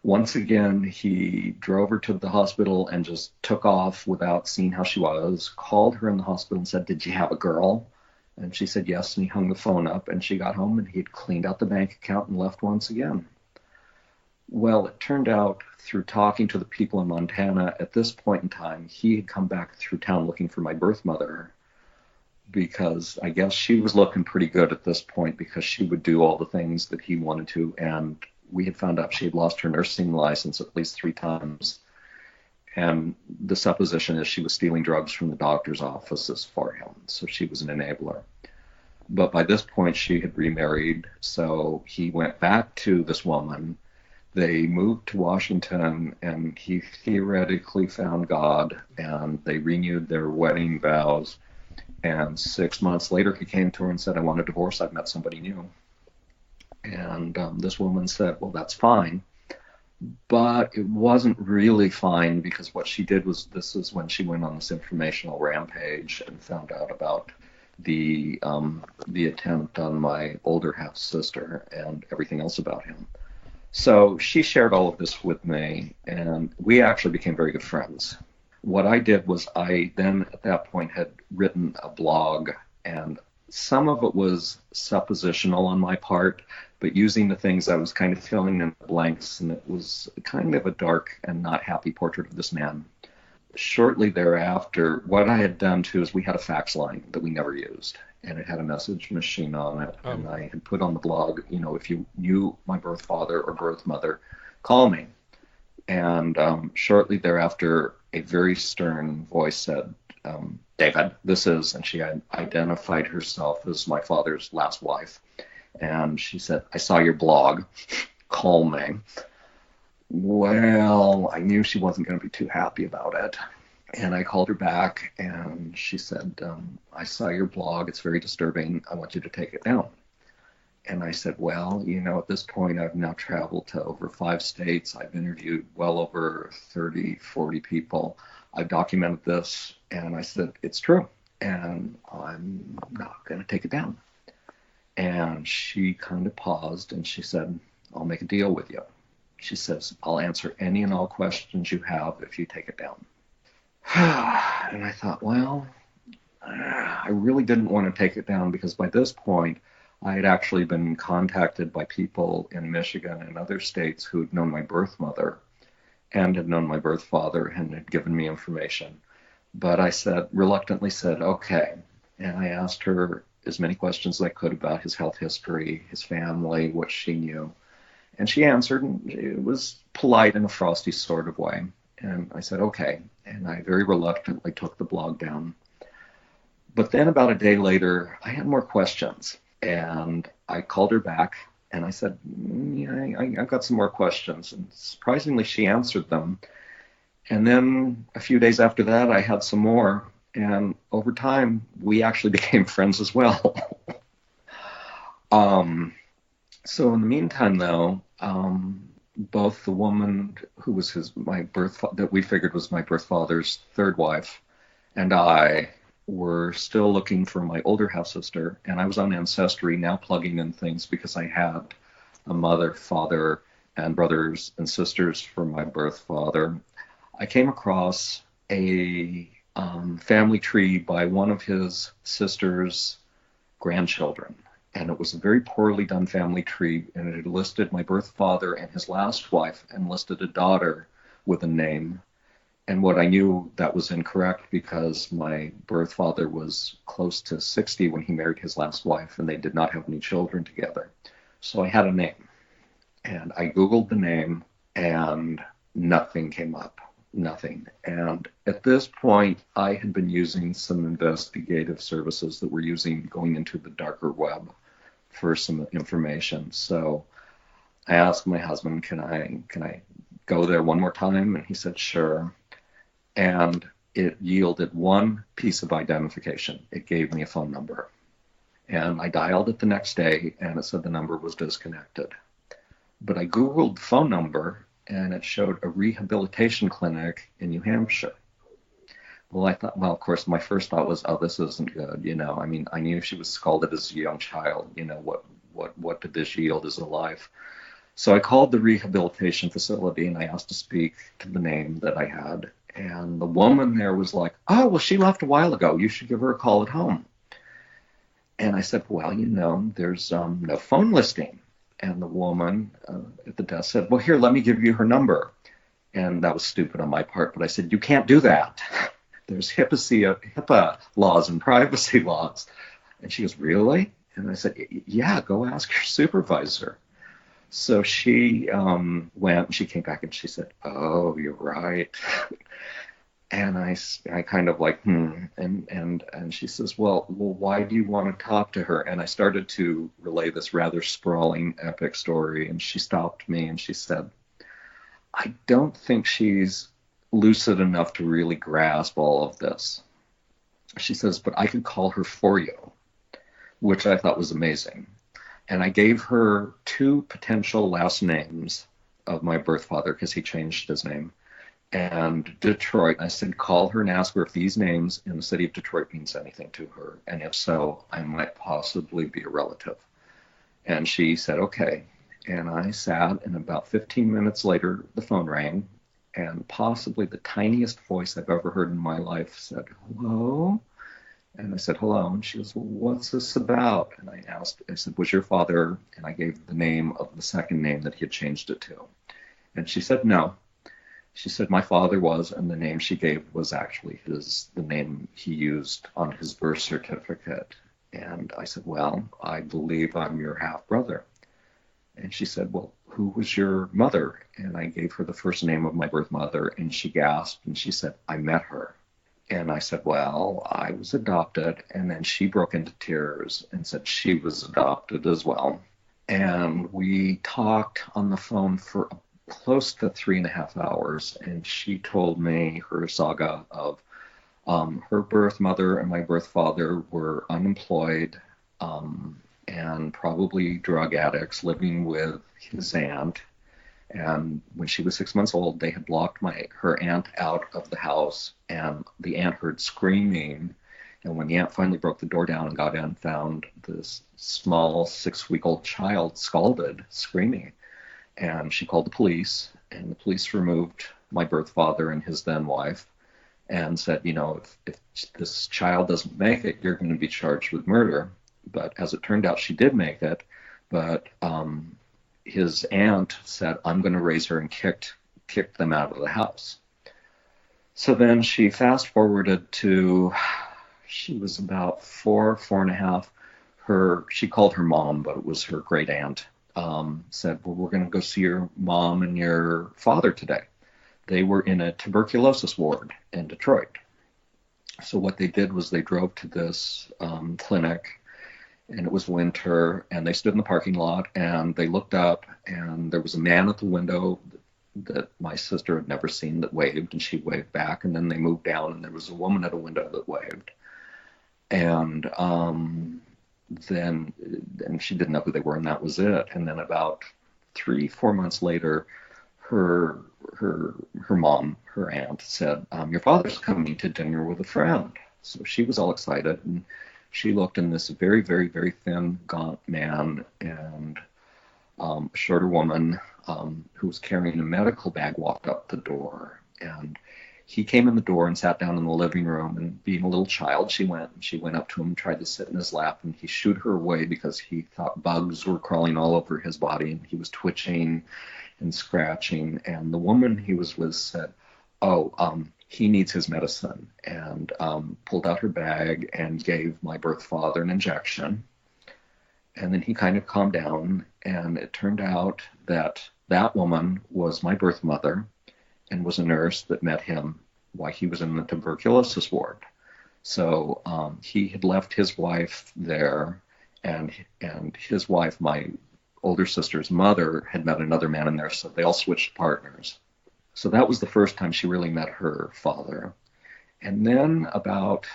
once again, he drove her to the hospital and just took off without seeing how she was, called her in the hospital and said, "Did you have a girl?" And she said yes, and he hung the phone up, and she got home, and he'd cleaned out the bank account and left once again. Well, it turned out through talking to the people in Montana, at this point in time, he had come back through town looking for my birth mother, because I guess she was looking pretty good at this point, because she would do all the things that he wanted to, and we had found out she had lost her nursing license at least 3 times. And the supposition is she was stealing drugs from the doctor's offices for him, so she was an enabler. But by this point, she had remarried, so he went back to this woman. They moved to Washington, and he theoretically found God, and they renewed their wedding vows. And 6 months later, he came to her and said, "I want a divorce. I've met somebody new." And this woman said, "Well, that's fine." But it wasn't really fine, because what she did was, this is when she went on this informational rampage and found out about the attempt on my older half sister and everything else about him. So she shared all of this with me, and we actually became very good friends. What I did was, I then at that point had written a blog, and some of it was suppositional on my part, but using the things I was kind of filling in the blanks, and it was kind of a dark and not happy portrait of this man. Shortly thereafter, what I had done too is we had a fax line that we never used, and it had a message machine on it, and I had put on the blog, if you knew my birth father or birth mother, call me. And shortly thereafter, a very stern voice said, "David, this is," and she had identified herself as my father's last wife. And she said, "I saw your blog, call me." Well, I knew she wasn't going to be too happy about it. And I called her back, and she said, "I saw your blog, it's very disturbing, I want you to take it down." And I said, "Well, at this point, I've now traveled to over 5 states. I've interviewed well over 30, 40 people. I've documented this." And I said, "It's true, and I'm not going to take it down." And she kind of paused, and she said, "I'll make a deal with you." She says, "I'll answer any and all questions you have if you take it down." And I thought, well, I really didn't want to take it down, because by this point, I had actually been contacted by people in Michigan and other states who had known my birth mother and had known my birth father and had given me information. But I reluctantly said, okay. And I asked her as many questions as I could about his health history, his family, what she knew. And she answered, and it was polite in a frosty sort of way. And I said, okay. And I very reluctantly took the blog down. But then about a day later, I had more questions. And I called her back, and I said, yeah, I've got some more questions. And surprisingly, she answered them. And then a few days after that, I had some more. And over time, we actually became friends as well. So in the meantime, though, both the woman who was that we figured was my birth father's third wife, and I were still looking for my older half sister, and I was on Ancestry now plugging in things because I had a mother, father, and brothers and sisters for my birth father. I came across a family tree by one of his sister's grandchildren. And it was a very poorly done family tree, and it had listed my birth father and his last wife and listed a daughter with a name. And what I knew, that was incorrect, because my birth father was close to 60 when he married his last wife, and they did not have any children together. So I had a name, and I Googled the name, and nothing came up. Nothing. And at this point, I had been using some investigative services that were going into the darker web for some information. So I asked my husband, can I go there one more time? And he said, sure. And it yielded one piece of identification. It gave me a phone number. And I dialed it the next day, and it said the number was disconnected. But I Googled the phone number, and it showed a rehabilitation clinic in New Hampshire. Well, I thought, well, of course, my first thought was, oh, this isn't good. I mean, I knew she was scalded as a young child. What did this yield as a life? So I called the rehabilitation facility, and I asked to speak to the name that I had. And the woman there was like, oh, well, she left a while ago. You should give her a call at home. And I said, well, there's no phone listing. And the woman at the desk said, well, here, let me give you her number. And that was stupid on my part, but I said, you can't do that. There's HIPAA laws and privacy laws. And she goes, really? And I said, yeah, go ask your supervisor. So she went, she came back and she said, oh, you're right. And I kind of like, and she says, well, why do you want to talk to her? And I started to relay this rather sprawling, epic story, and she stopped me and she said, I don't think she's lucid enough to really grasp all of this. She says, but I could call her for you, which I thought was amazing. And I gave her two potential last names of my birth father because he changed his name. And Detroit, I said, call her and ask her if these names in the city of Detroit means anything to her. And if so, I might possibly be a relative. And she said, okay. And I sat, and about 15 minutes later, the phone rang. And possibly the tiniest voice I've ever heard in my life said, hello? And I said, hello. And she goes, well, what's this about? And I said, was your father? And I gave the name of the second name that he had changed it to. And she said, no. She said, my father was, and the name she gave was actually the name he used on his birth certificate. And I said, well, I believe I'm your half-brother. And she said, well, who was your mother? And I gave her the first name of my birth mother, and she gasped, and she said, I met her. And I said, well, I was adopted. And then she broke into tears and said she was adopted as well. And we talked on the phone for close to 3.5 hours, and she told me her saga of her birth mother and my birth father were unemployed and probably drug addicts living with his aunt. And when she was 6 months old, they had locked her aunt out of the house, and the aunt heard screaming. And when the aunt finally broke the door down and got in, found this small 6-week-old child scalded, screaming. And she called the police, and the police removed my birth father and his then wife and said, if this child doesn't make it, you're going to be charged with murder. But as it turned out, she did make it. But his aunt said, I'm going to raise her, and kicked them out of the house. So then she fast forwarded to, she was about 4.5. She called her mom, but it was her great aunt. Said, well, we're going to go see your mom and your father today. They were in a tuberculosis ward in Detroit. So what they did was they drove to this clinic, and it was winter, and they stood in the parking lot, and they looked up, and there was a man at the window that my sister had never seen that waved, and she waved back, and then they moved down, and there was a woman at a window that waved. And then she didn't know who they were, and that was it. And then about 3-4 months later, her mom, her aunt, said, your father's coming to dinner with a friend. So she was all excited, and she looked, and this very, very, very thin, gaunt man and a shorter woman who was carrying a medical bag walked up the door. And he came in the door and sat down in the living room, and being a little child, she went up to him and tried to sit in his lap, and he shooed her away because he thought bugs were crawling all over his body, and he was twitching and scratching. And the woman he was with said, he needs his medicine, and pulled out her bag and gave my birth father an injection. And then he kind of calmed down, and it turned out that that woman was my birth mother and was a nurse that met him while he was in the tuberculosis ward. So he had left his wife there, and his wife, my older sister's mother, had met another man in there, so they all switched partners. So that was the first time she really met her father. And then about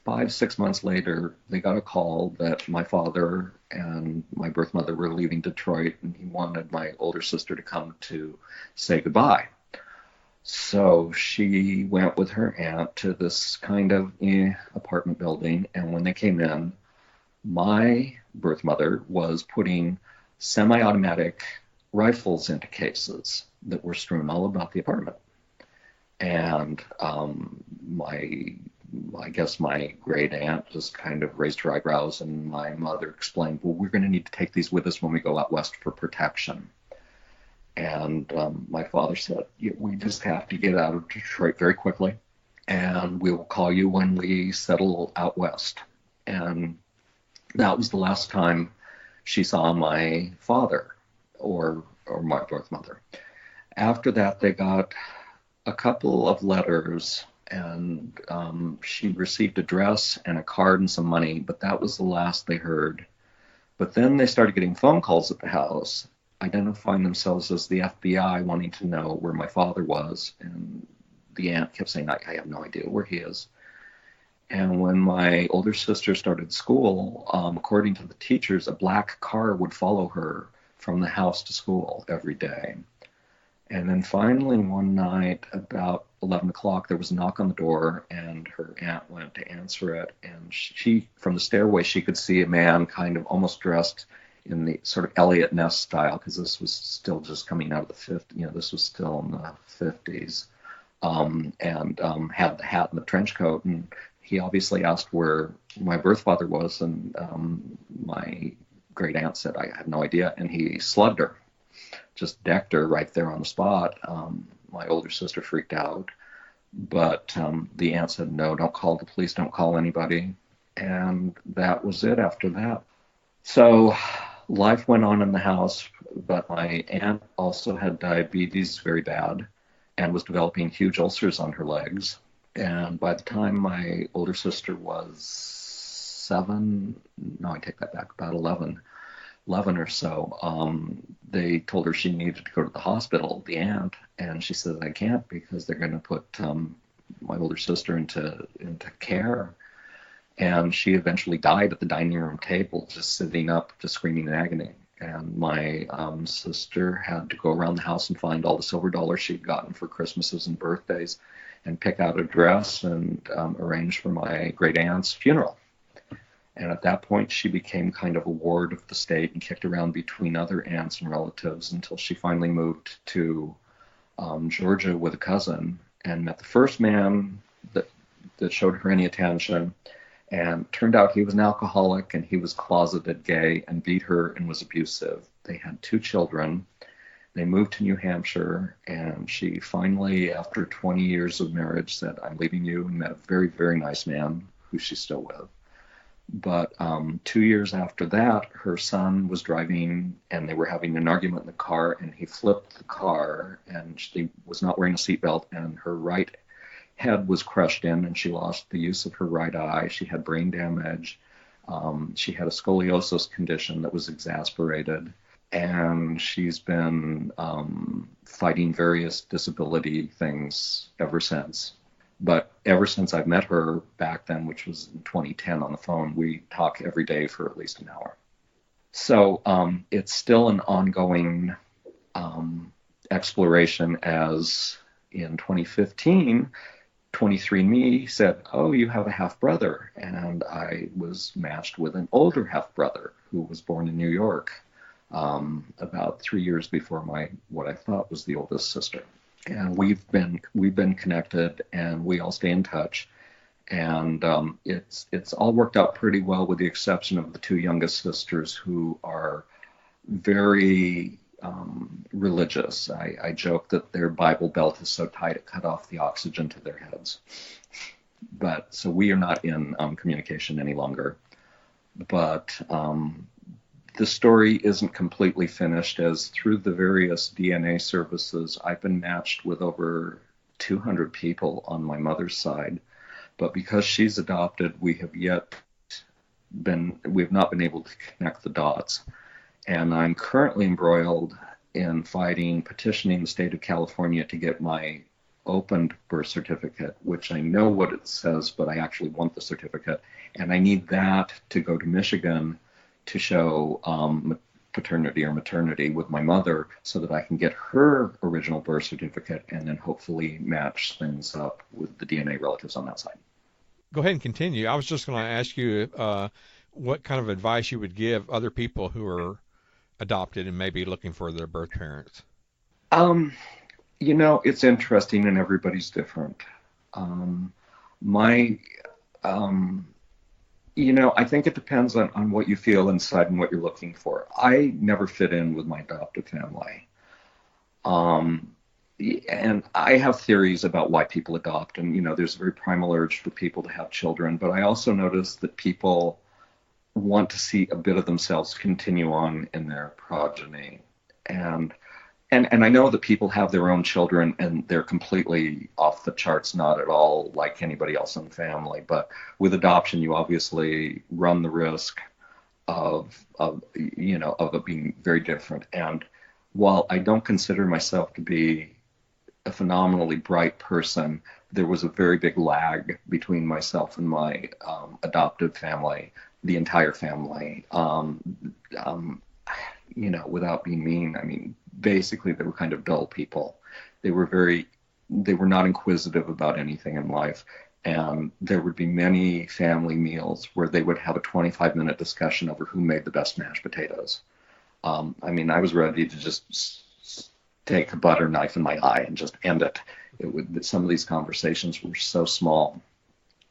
5, 6 months later, they got a call that my father and my birth mother were leaving Detroit, and he wanted my older sister to come to say goodbye. So she went with her aunt to this kind of apartment building, and when they came in, my birth mother was putting semi-automatic rifles into cases that were strewn all about the apartment. And I guess my great aunt just kind of raised her eyebrows, and my mother explained, well, we're going to need to take these with us when we go out west for protection. And my father said, we just have to get out of Detroit very quickly, and we will call you when we settle out west. And that was the last time she saw my father or my birth mother. After that, they got a couple of letters, and she received a dress and a card and some money, but that was the last they heard. But then they started getting phone calls at the house, identifying themselves as the FBI, wanting to know where my father was. And the aunt kept saying, I have no idea where he is. And when my older sister started school, according to the teachers, a black car would follow her from the house to school every day. And then finally one night, about 11 o'clock, there was a knock on the door, and her aunt went to answer it. And she, from the stairway, she could see a man kind of almost dressed in the sort of Elliot Ness style, because this was still just coming out of the 50s, this was still in the 50s, and had the hat and the trench coat. And he obviously asked where my birth father was, and my great aunt said, I have no idea. And he slugged her, just decked her right there on the spot. My older sister freaked out, but the aunt said, no, don't call the police, don't call anybody. And that was it after that. So life went on in the house, but my aunt also had diabetes very bad and was developing huge ulcers on her legs. And by the time my older sister was 7, no, I take that back, about 11 or so, they told her she needed to go to the hospital, the aunt, and she said, I can't, because they're going to put my older sister into care. And she eventually died at the dining room table, just sitting up, just screaming in agony. And my sister had to go around the house and find all the silver dollars she'd gotten for Christmases and birthdays and pick out a dress and arrange for my great aunt's funeral. And at that point, she became kind of a ward of the state and kicked around between other aunts and relatives until she finally moved to Georgia with a cousin and met the first man that showed her any attention. And turned out he was an alcoholic, and he was closeted gay and beat her and was abusive. They had 2 children. They moved to New Hampshire, and she finally, after 20 years of marriage, said, I'm leaving you, and met a very, very nice man who she's still with. But 2 years after that, her son was driving, and they were having an argument in the car, and he flipped the car, and she was not wearing a seatbelt, and her right head was crushed in, and she lost the use of her right eye. She had brain damage. She had a scoliosis condition that was exacerbated, and she's been fighting various disability things ever since. But ever since I've met her back then, which was in 2010 on the phone, we talk every day for at least an hour. So it's still an ongoing exploration, as in 2015, 23andMe said, oh, you have a half-brother. And I was matched with an older half-brother who was born in New York about 3 years before what I thought was the oldest sister. And we've been connected, and we all stay in touch. And it's all worked out pretty well, with the exception of the 2 youngest sisters, who are very religious. I joke that their Bible belt is so tight it cut off the oxygen to their heads. But so we are not in communication any longer. But the story isn't completely finished, as through the various DNA services, I've been matched with over 200 people on my mother's side. But because she's adopted, we have not been able to connect the dots. And I'm currently embroiled in petitioning the state of California to get my opened birth certificate, which I know what it says, but I actually want the certificate. And I need that to go to Michigan to show paternity or maternity with my mother so that I can get her original birth certificate and then hopefully match things up with the DNA relatives on that side. Go ahead and continue. I was just going to ask you what kind of advice you would give other people who are adopted and maybe looking for their birth parents. It's interesting and everybody's different. My I think it depends on what you feel inside and what you're looking for. I never fit in with my adoptive family. And I have theories about why people adopt. And, there's a very primal urge for people to have children. But I also notice that people want to see a bit of themselves continue on in their progeny. And I know that people have their own children and they're completely off the charts, not at all like anybody else in the family. But with adoption, you obviously run the risk of it being very different. And while I don't consider myself to be a phenomenally bright person, there was a very big lag between myself and my adoptive family, the entire family. Without being mean, I mean, basically they were kind of dull people. They were not inquisitive about anything in life. And there would be many family meals where they would have a 25-minute discussion over who made the best mashed potatoes. I was ready to just take a butter knife in my eye and just end it. Some of these conversations were so small.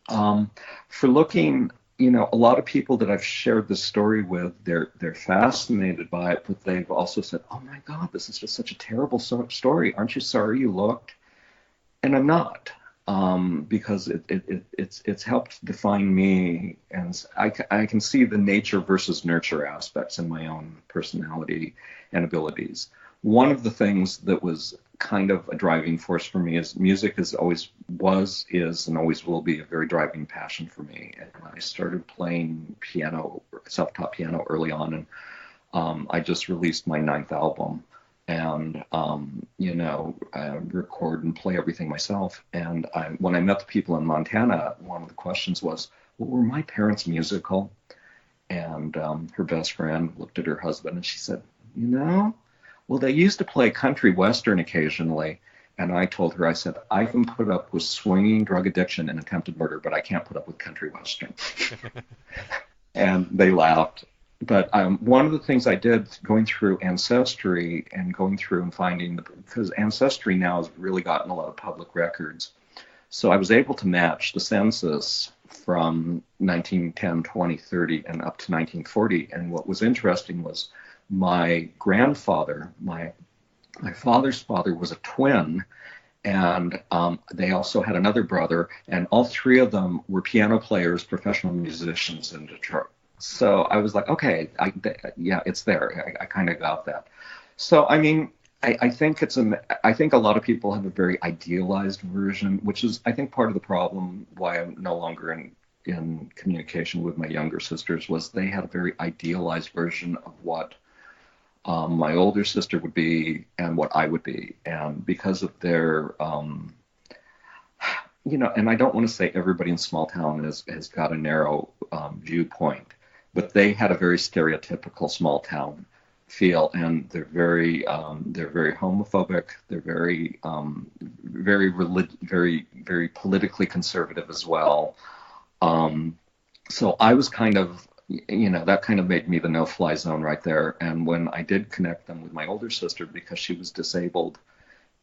For looking, a lot of people that I've shared this story with, they're fascinated by it, but they've also said, "Oh my God, this is just such a terrible story. Aren't you sorry you looked?" And I'm not, because it's helped define me, and I can see the nature versus nurture aspects in my own personality and abilities. One of the things that was kind of a driving force for me is music is, and always will be a very driving passion for me. And I started playing piano, self-taught piano early on, and I just released my 9th album. And, I record and play everything myself. And when I met the people in Montana, one of the questions was, well, were my parents musical? And her best friend looked at her husband and she said, well, they used to play country western occasionally. And I told her, I said, I can put up with swinging, drug addiction, and attempted murder, but I can't put up with country western. And they laughed. But one of the things I did going through Ancestry and going through and finding, because Ancestry now has really gotten a lot of public records. So I was able to match the census from 1910, 20, 30, and up to 1940. And what was interesting was my grandfather, my father's father, was a twin, and they also had another brother, and all three of them were piano players, professional musicians in Detroit. So I was like, okay, it's there. I kind of got that. So I think I think a lot of people have a very idealized version, which is, I think, part of the problem why I'm no longer in communication with my younger sisters, was they had a very idealized version of what my older sister would be and what I would be. And because of their, and I don't want to say everybody in small town has got a narrow viewpoint, but they had a very stereotypical small town feel, and they're very homophobic. They're very very politically conservative as well. So I was kind of, that kind of made me the no-fly zone right there. And when I did connect them with my older sister, because she was disabled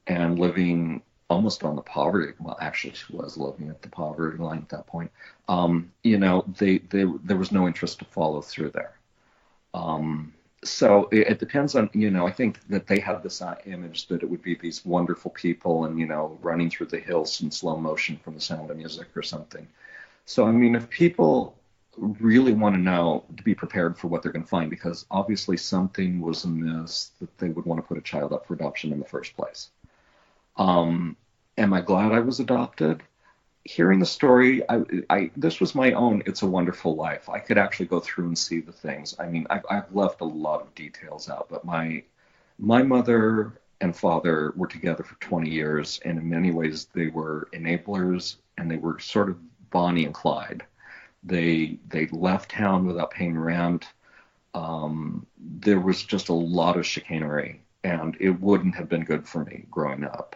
and living almost on the poverty, well, actually she was living at the poverty line at that point, there was no interest to follow through there. So it depends on, I think that they have this image that it would be these wonderful people and, running through the hills in slow motion from The Sound of Music or something. So, if people really want to know, to be prepared for what they're going to find, because obviously something was amiss that they would want to put a child up for adoption in the first place. Am I glad I was adopted? Hearing the story, this was my own It's a Wonderful Life. I could actually go through and see the things. I've left a lot of details out, but My mother and father were together for 20 years, and in many ways they were enablers, and they were sort of Bonnie and Clyde. They left town without paying rent. There was just a lot of chicanery, and it wouldn't have been good for me growing up.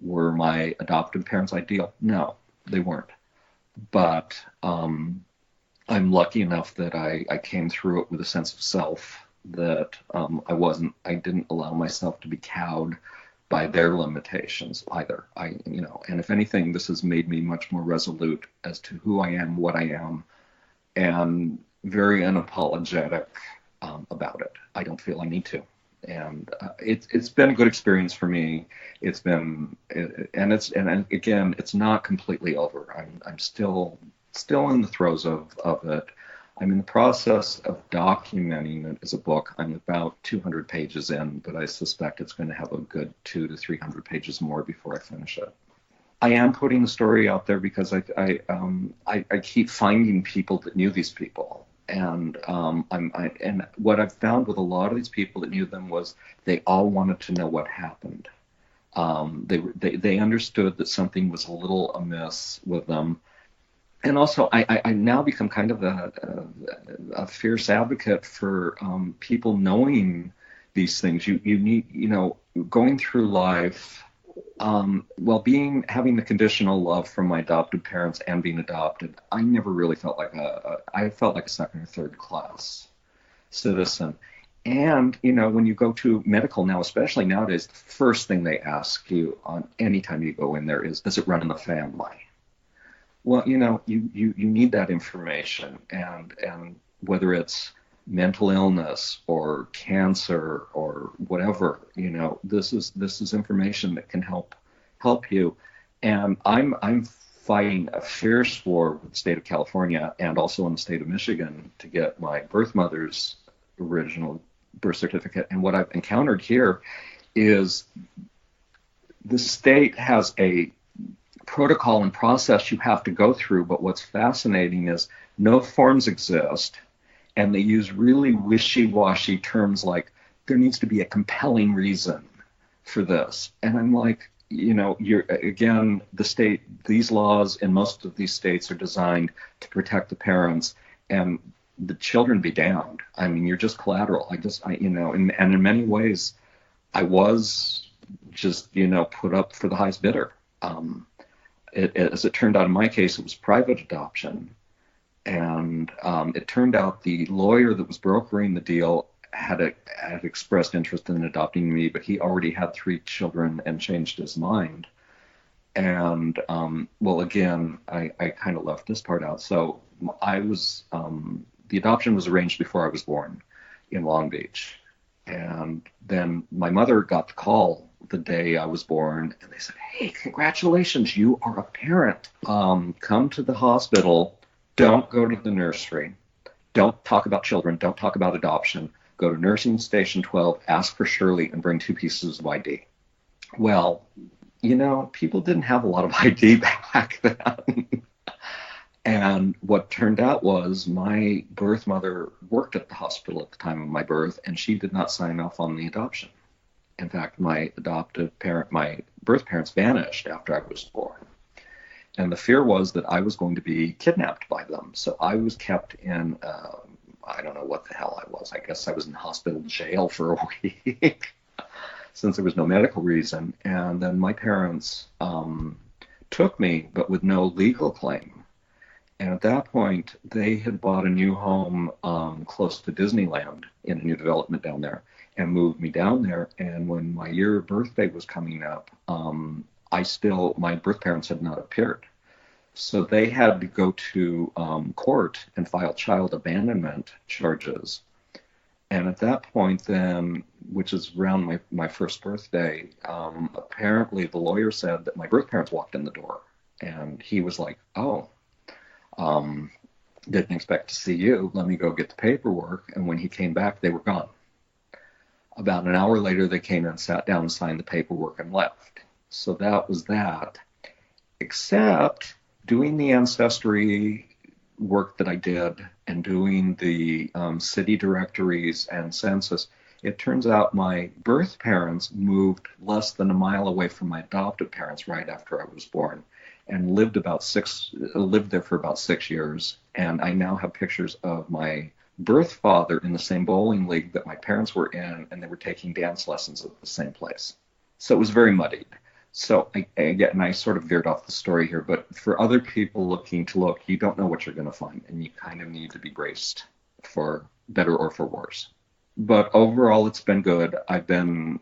Were my adoptive parents ideal? No, they weren't. But I'm lucky enough that I came through it with a sense of self, that I didn't allow myself to be cowed by their limitations either. And if anything, this has made me much more resolute as to who I am, what I am, and very unapologetic about it. I don't feel I need to. And it's been a good experience for me. And again, it's not completely over. I'm still in the throes of it. I'm in the process of documenting it as a book. I'm about 200 pages in, but I suspect it's going to have a good 200 to 300 pages more before I finish it. I am putting the story out there because I keep finding people that knew these people. And and what I've found with a lot of these people that knew them was they all wanted to know what happened. They understood that something was a little amiss with them. And also, I now become kind of a fierce advocate for people knowing these things. You need, going through life, having the conditional love from my adopted parents and being adopted, I never really felt like I felt like a second or third class citizen. And, when you go to medical now, especially nowadays, the first thing they ask you on any time you go in there is, does it run in the family? Well, you need that information, and whether it's mental illness or cancer or whatever, this is information that can help you. And I'm fighting a fierce war with the state of California and also in the state of Michigan to get my birth mother's original birth certificate. And what I've encountered here is the state has a protocol and process you have to go through, but what's fascinating is no forms exist, and they use really wishy-washy terms like there needs to be a compelling reason for this. And I'm like, the state, these laws in most of these states are designed to protect the parents, and the children be damned. I mean, you're just collateral. And in many ways, I was just, put up for the highest bidder. As it turned out, in my case, it was private adoption. And it turned out the lawyer that was brokering the deal had expressed interest in adopting me, but he already had 3 children and changed his mind. And, again, I kind of left this part out. So the adoption was arranged before I was born in Long Beach. And then my mother got the call the day I was born, and they said, "Hey, congratulations, you are a parent. Come to the hospital. Don't go to the nursery. Don't talk about children. Don't talk about adoption. Go to nursing station 12, ask for Shirley, and bring 2 pieces of ID." Well, people didn't have a lot of ID back then. And what turned out was my birth mother worked at the hospital at the time of my birth, and she did not sign off on the adoption. In fact, my birth parents vanished after I was born. And the fear was that I was going to be kidnapped by them. So I was kept in, I don't know what the hell I was. I guess I was in hospital jail for a week since there was no medical reason. And then my parents took me, but with no legal claim. And at that point, they had bought a new home close to Disneyland in a new development down there and moved me down there. And when my year of birthday was coming up, my birth parents had not appeared. So they had to go to court and file child abandonment charges. And at that point then, which is around my first birthday, apparently the lawyer said that my birth parents walked in the door. And he was like, "Oh, didn't expect to see you. Let me go get the paperwork." And when he came back, they were gone. About an hour later, they came and sat down and signed the paperwork and left. So that was that. Except doing the ancestry work that I did and doing the city directories and census, It turns out my birth parents moved less than a mile away from my adoptive parents right after I was born, and lived there for about 6 years. And I now have pictures of my birth father in the same bowling league that my parents were in, and they were taking dance lessons at the same place. So it was very muddied. So again, I sort of veered off the story here, but for other people looking to look, you don't know what you're going to find, and you kind of need to be braced for better or for worse. But overall, it's been good. I'm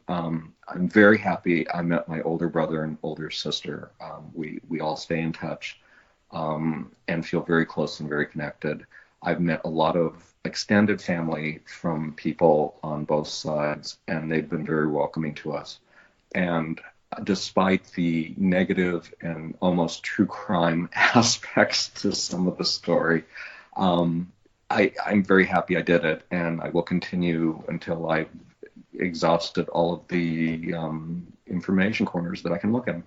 very happy. I met my older brother and older sister. We all stay in touch and feel very close and very connected. I've met a lot of extended family from people on both sides, and they've been very welcoming to us. And despite the negative and almost true crime aspects to some of the story, I'm very happy I did it, and I will continue until I've exhausted all of the information corners that I can look in.